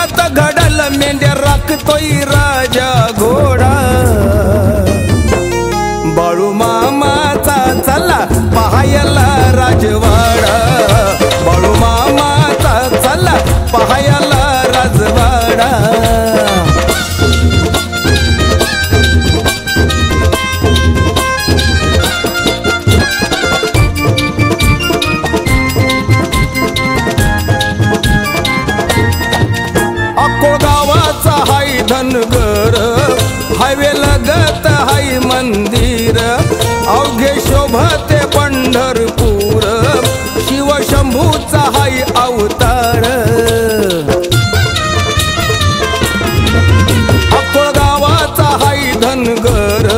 मैदानात घडल मेंढ्या राखतोय राजा घोडा बाळू मामाचा चला पाहायला राजवाडा बाळू मामाचा चला पाहायला राजवाडा धनगर हायवे लगत हाय मंदिर अवघे शोभते पंढरपूर शिवशंभूचा हाय अवतार अकोळगावाचा हाय धनगर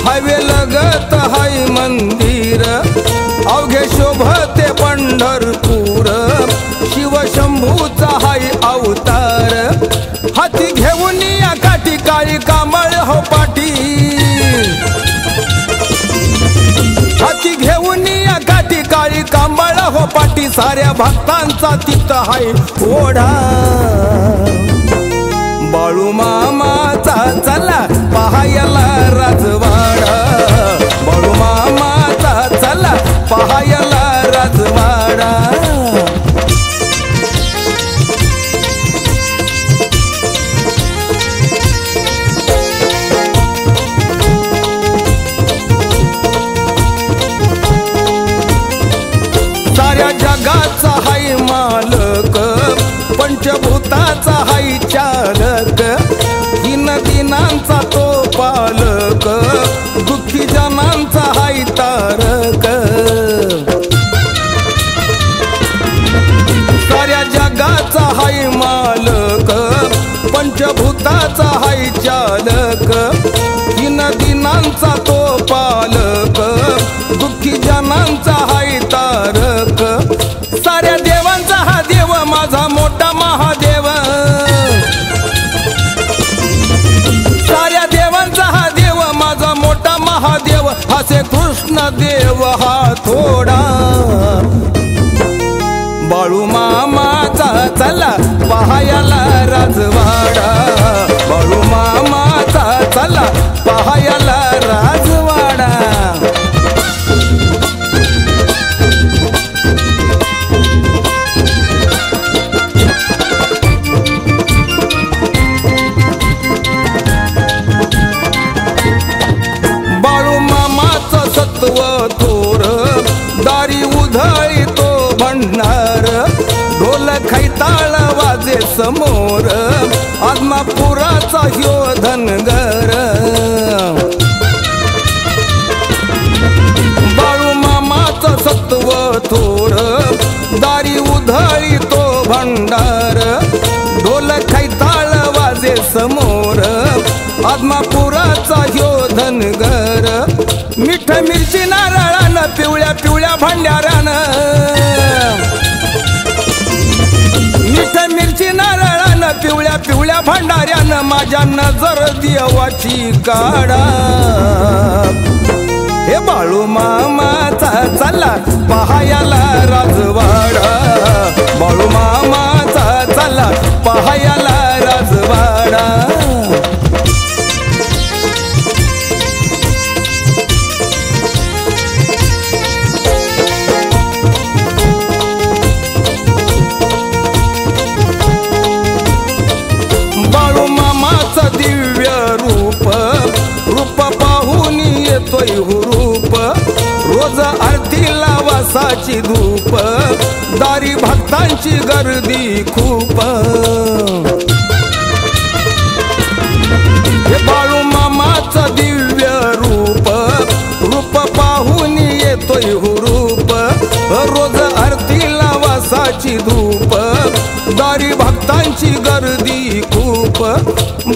हायवे लगत हाय मंदिर अवघे शोभते पंढरपूर शिवशंभूचा हाय अवतार हाती घेऊन या काठी काळी कांबळ हो पाठी हाती घेऊन या काठी काळी कांबळ हो पाठी साऱ्या भक्तांचा तिथं हाय ओढा बाळू मामाचा चला पाहायला राजवाडा बाळू मामाचा चला पाहायला राजवाडा जगाचा हाय मालक पंचभूताचा हाय चालक दिन दिनांचा तो पालक दुःखी जनांचा हाय तारक साऱ्या जगाचा हाय मालक पंचभूताचा हाय चालक दिन दिनांचा तो पालक दुःखी जनांचा हाय तारक साऱ्या देवांचा हा देव माझा मोठा महादेव साऱ्या देवांचा हा देव माझा मोठा महादेव हासे कृष्ण देव हा थोडा बाळू मामाचा चला पाहायला राजवाडा बाळू मामाचा चला पाहायला राजवाडा थोर दारी उधळी तो भंडार ढोल खैताळ वाजे समोर आदमापुराचा ह्यो धनगर बाळू मामाचं सत्व थोर दारी उधळी तो भंडार ढोल खैताळ वाजे समोर आदमापुराचा ह्यो धनगर मिठ मिरची नारळानं पिवळ्या पिवळ्या भांड्यारानं मिठ मिरची नारळानं पिवळ्या पिवळ्या भांडाऱ्यानं माझ्या नजर देवाची काढा हे बाळू मामाचा चला पाहायला राजवाडा बाळू मामाचा चला पाहायला राजवाडा दिव्य रूप रूप पाहून येतोय हुरूप रोज आरतीला वासाची धूप दारी भक्तांची गर्दी खूप हे बाळू मामाचं दिव्य रूप रूप पाहून येतोय हुरूप रोज आरतीला वासाची धूप दारी भक्तांची गर्दी खूप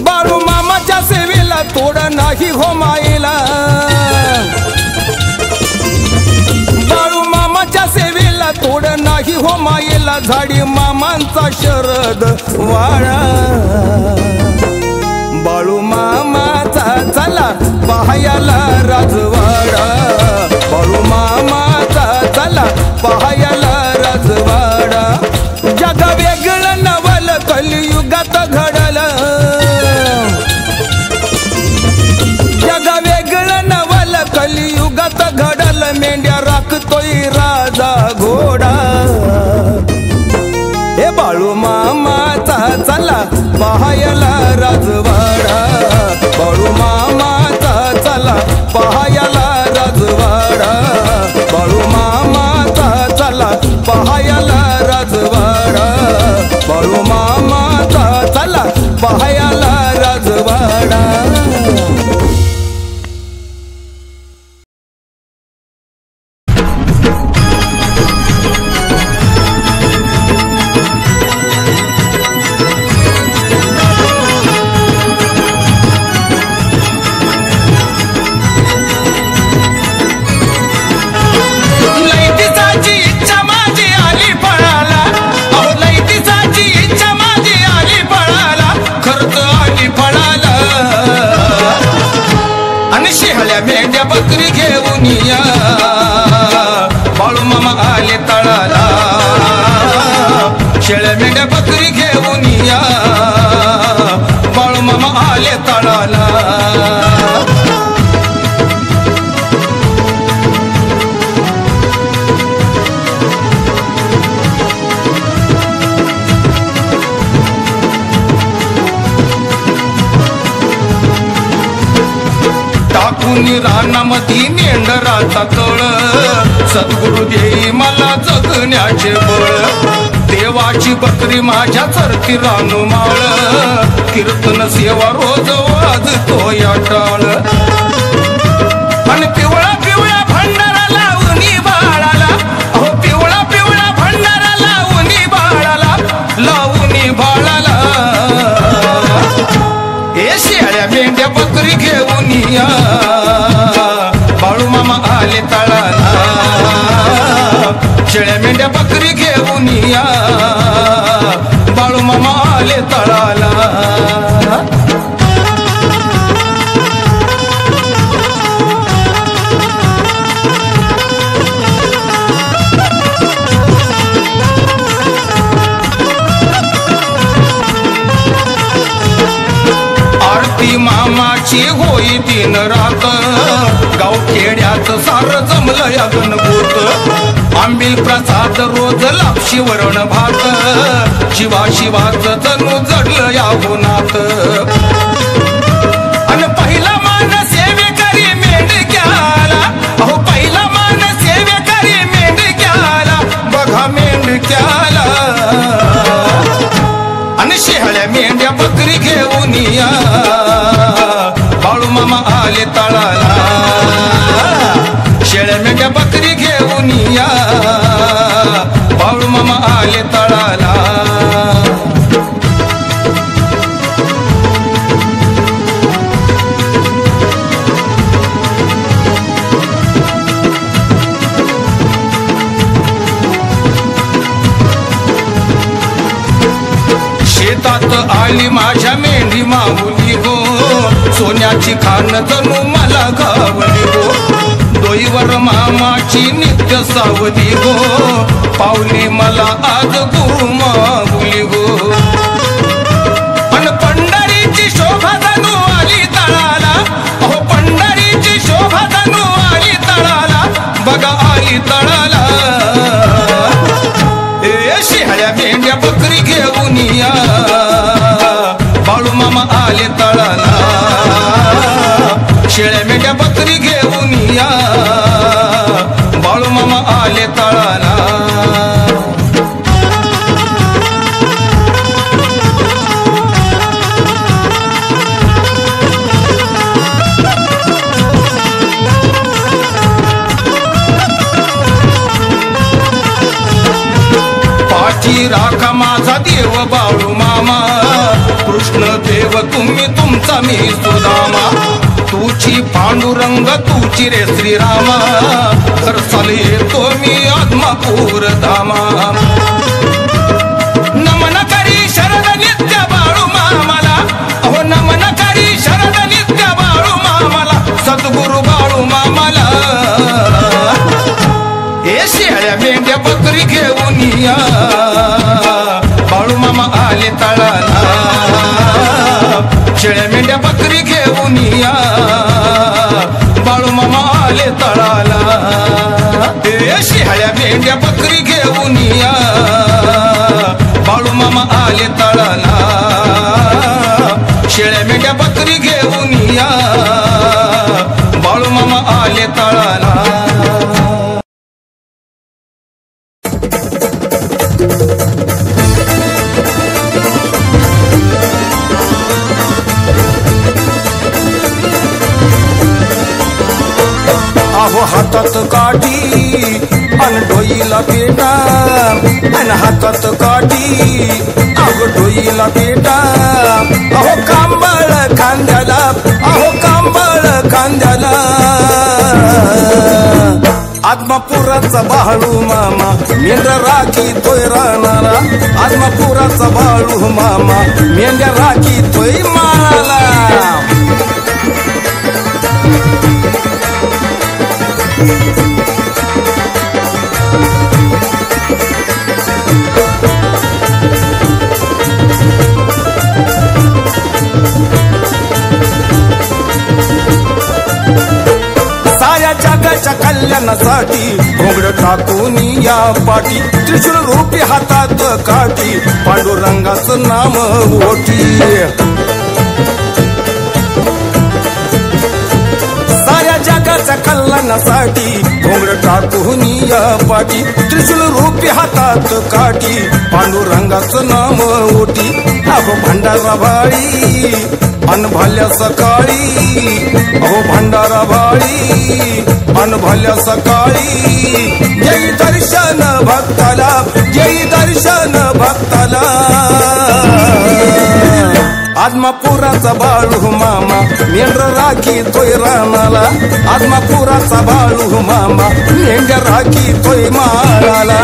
बाळू मामाच्या सेवेला तोड नाही हो मायेला बाळू मामाच्या सेवेला तोड नाही हो मायेला झाडी मामांचा शरद वाळा बाळू मामाचा चला पाहायला राजवाडा बाळू मामाचा चला पाहायला राजवाडा जग वेगळं नवल कलियुग युगात घडल जग वेगळं नवल कलियुगात घडल मेंढ्या राखतोय राजा घोडा हे बाळू मामाचा चला पाहायला राजवाडा बाळू मामाचा चला पाहायला राजवाडा बाळू मामाचा चला पाहायला राजवाडा बाळू मामाचा चला पाहायला राजवाडा मेंढ्या बकरी घेऊन या बाळू मामा आले तळाला शेळ्या मेंढ्या बकरी घेऊन या बाळू मामा आले तळाला टाकून रानामध्ये मेंढराचा तळ सद्गुरु देई मला जगण्याचे बळ देवाची बकरी माझ्या चरती रानमाळ कीर्तन सेवा रोज वाजतो या टाळ आणि पिवळा पिवळा भंडारा लावून बाळाला अहो पिवळा पिवळा भंडारा लावून बाळाला हे शेळ्या मेंढ्या बकरी घेऊन या बाळू मामा आले तळाला शेळ्या मेंढ्या बकरी घेऊन या बाळू मामा आले तळाला मामाची होई दिन रात गाव खेड्यात सार जमलं या गणगोत आंबील प्रसाद रोज लापशी वरण भात शिवा शिवाच जणू जडलं या गुणात आणि पहिला मान सेवेकरी मेंढक्याला अहो पहिला मान सेवेकरी मेंढक्याला बघा मेंढक्याला आणि शेळ्या मेंढ्या बकरी घेऊन या बाळू मामा आले तळाला शेळ्या मेंढ्या बकरी घेऊन या बाळू मामा आले तळाला शेतात आली माझ्या मेंढी माऊली गो सोन्याची खान जणू मला गावली गो डोईवर मामाची नित्य सावली गो पावली मला आज गुरु माऊली गो पण पंढरीची शोभा जणू आली तळाला अहो पंढरीची शोभा जणू आली तळाला बघा आली तळाला शेळ्या मेंढ्या बकरी घेऊन या बाळू मामा आले तळाला शेळ्या मेंढ्या बकरी घेऊन या बाळू मामा आले तळाला पाठी राखा माझा देव बाळू मामा कृष्ण देव तुम्ही तुमचा मी सुदामा तुझी पांडुरंग तुझी रे श्रीरामा सरसाल येतो मी आत्मापूर धामा नमन करी शरद नित्य बाळू मामाला अहो नमन करी शरद नित्य बाळू मामाला सद्गुरु बाळू मामाला हे शेळ्या मेंढ्या बकरी घेऊन या बाळू मामा आले तळाला तळाला शिहाळ्या मेंढ्या बकरी घेऊन या बाळू मामा आले तळाला शेळ्या मेंढ्या बकरी घेऊन या बाळू मामा आले तळाला अहो हातात काठी अन डोईला पेटा अन हातात काठी अहो डोईला पेटा अहो कांबळ खांद्याला अहो कांबळ खांद्याला आदमापुराचा बाळू मामा मेंढ्या राखी तोय रानाला आदमापुराचा बाळू मामा मेंढ्या राखी तोय माळाला साऱ्या जगाच्या कल्याणासाठी घोंगड टाकून या पाठी त्रिशूल रूपी हातात काठी पांडुरंगाचं नाम ओठी साऱ्या जगाच्या कल्याणासाठी घोंगड टाकून या पाठी त्रिशूल रूपी हातात काठी पांडुरंगाचं नाम ओठी अहो भंडारा भाळी अन भाल्या सकाळी अहो भंडारा भाळी अन भाल्या सकाळी जय दर्शन भक्ताला जय दर्शन भक्ताला आदमापुराचा बाळू मामा मेंढ्या राखी तोय रानाला आदमापुराचा बाळू मामा मेंढ्या राखी तोय माळाला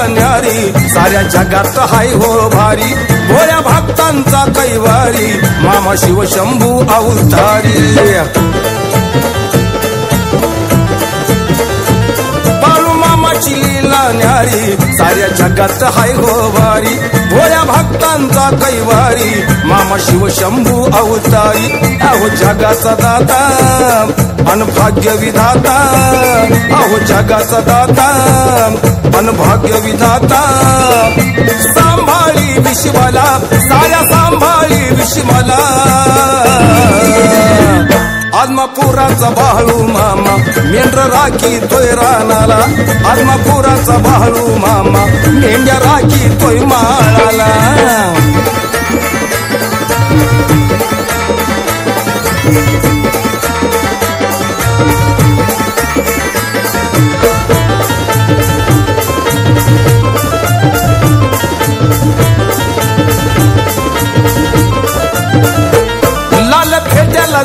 न्यारी साऱ्या जगात हाय हो भारी भोळ्या भक्तांचा कैवारी मामा शिव शंभू अवतारी बाळू मामाची लीला न्यारी साऱ्या जगात हाय हो भारी भोळ्या भक्तांचा कैवारी मामा शिव शंभू अवतारी अहो जगाचा दाता अन भाग्य विधाता अहो जगाचा दाता अन भाग्य विधाता सांभाळी विश्वाला साऱ्या सांभाळी विश्वाला आदमापुराचा बाळू मामा मेंढ्या राखी तोय रानाला आदमापुराचा बाळू मामा मेंढ्या राखी तोय माळाला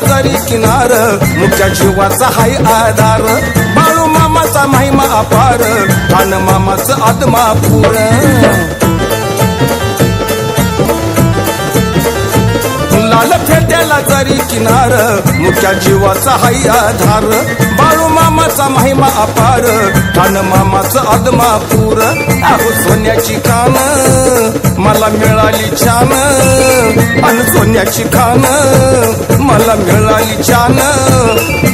जरी किनार मुख्या जीवाचा हाय आधार बाळू मामाचा महिमा अपार कान मामाचं आदमापूर लाल फेट्याला जरी किनार मुख्या जीवाचा हाय आधार बाळू मामाचा महिमा अपार कान मामाचं आदमापूर अहो सोन्याची कान मला मिळाली छान अन सोन्याची खान मला मिळाली छान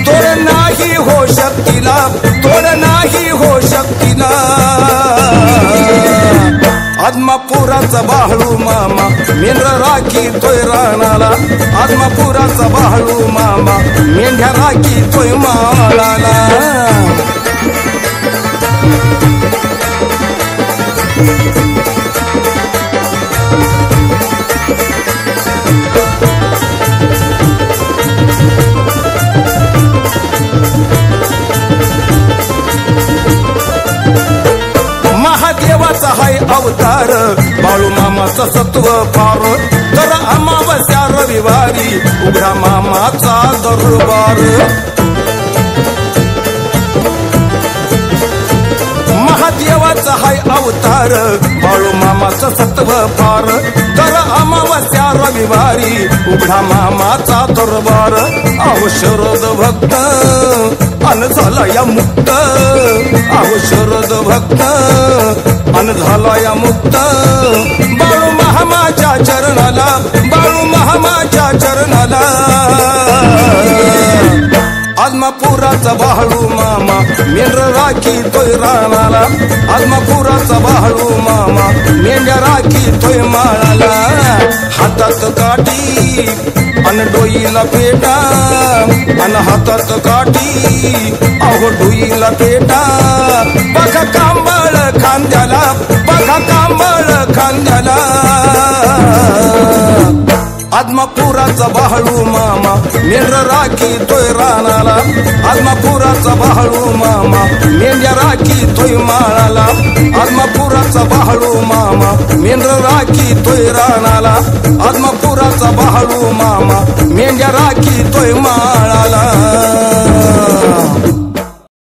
तोड नाही हो शक्तीला तोड नाही हो शक्तीला आदमापुराचा बाळू मामा मेंढ्या राखी तोय रानाला आदमापुराचा बाळू मामा मेंढ्या राखी तोय माळाला महादेवाचा हाय अवतार बाळू मामाचा सत्व फार तर अमावस्या रविवारी उघडा मामाचा दरबार देवाचा हाय अवतार बाळू मामाचं सत्व फार तर अमावस्या रविवारी उघडा मामाचा दरबार अहो शरद भक्त अन झाला या मुक्त अहो शरद भक्त अन झाला या मुक्त बाळू मामाच्या चरणाला बाळू मामाच्या चरणाला आदमापुराचा बाळू मामा मेंढर राखी तोय रानाला आदमापुराचा बाळू मामा मेंढ्या राखी तोय माळाला हातात काठी अन डोईला पेटा अन हातात काठी अहो डोईला पेटा बघा कांबळ खांद्याला बघा कांबळ खांद्याला आदमापुराचा बाळू मामा मेंढर राखी तोय रानाला आदमापुराचा बाळू मामा मेंढ्या राखी तोय माळाला आदमापुराचा बाळू मामा मेंढर राखी तोय रानाला आदमापुराचा बाळू मामा मेंढ्या राखी तोय माळाला